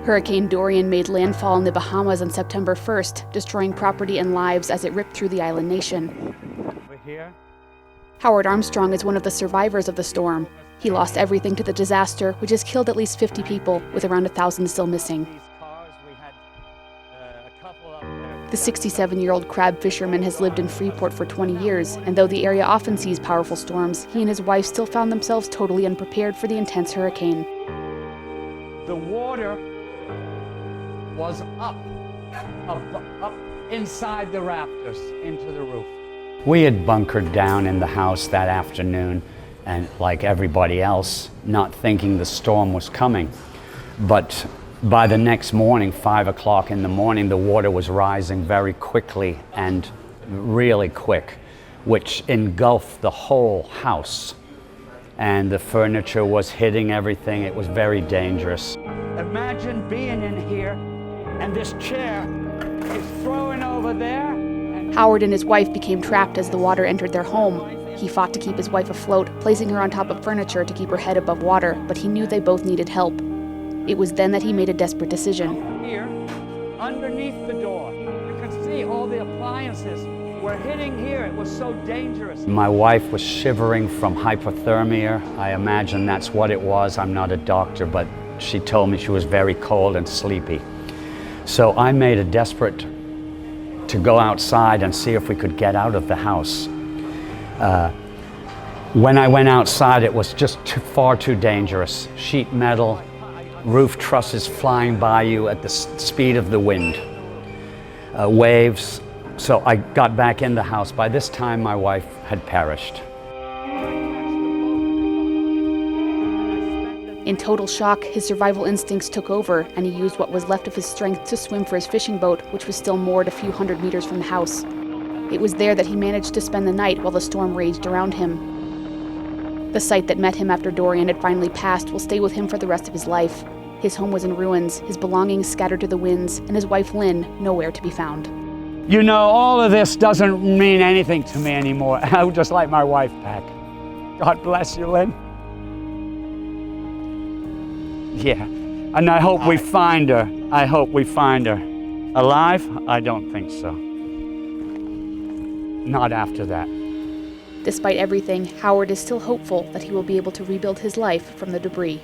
Hurricane Dorian made landfall in the Bahamas on September 1st, destroying property and lives as it ripped through the island nation. Howard Armstrong is one of the survivors of the storm. He lost everything to the disaster, which has killed at least 50 people, with around 1,000 still missing. The 67-year-old crab fisherman has lived in Freeport for 20 years, and though the area often sees powerful storms, he and his wife still found themselves totally unprepared for the intense hurricane. The water was up inside the rafters into the roof. We had bunkered down in the house that afternoon, and like everybody else, not thinking the storm was coming. But by the next morning, 5 o'clock in the morning, the water was rising very quickly and really quick, which engulfed the whole house. And the furniture was hitting everything. It was very dangerous. Imagine being in here and this chair is thrown over there. Howard and his wife became trapped as the water entered their home. He fought to keep his wife afloat, placing her on top of furniture to keep her head above water, but he knew they both needed help. It was then that he made a desperate decision. Here, underneath the door, you can see all the appliances were hitting here. It was so dangerous. My wife was shivering from hypothermia. I imagine that's what it was. I'm not a doctor, but she told me she was very cold and sleepy. So I made a desperate to go outside and see if we could get out of the house. When I went outside, it was just far too dangerous. Sheet metal, roof trusses flying by you at the speed of the wind, waves. So I got back in the house. By this time, my wife had perished. In total shock, his survival instincts took over, and he used what was left of his strength to swim for his fishing boat, which was still moored a few hundred meters from the house. It was there that he managed to spend the night while the storm raged around him. The site that met him after Dorian had finally passed will stay with him for the rest of his life. His home was in ruins, his belongings scattered to the winds, and his wife Lynn nowhere to be found. You know, all of this doesn't mean anything to me anymore. I would just like my wife back. God bless you, Lynn. Yeah, and I hope we find her. I hope we find her. Alive? I don't think so. Not after that. Despite everything, Howard is still hopeful that he will be able to rebuild his life from the debris.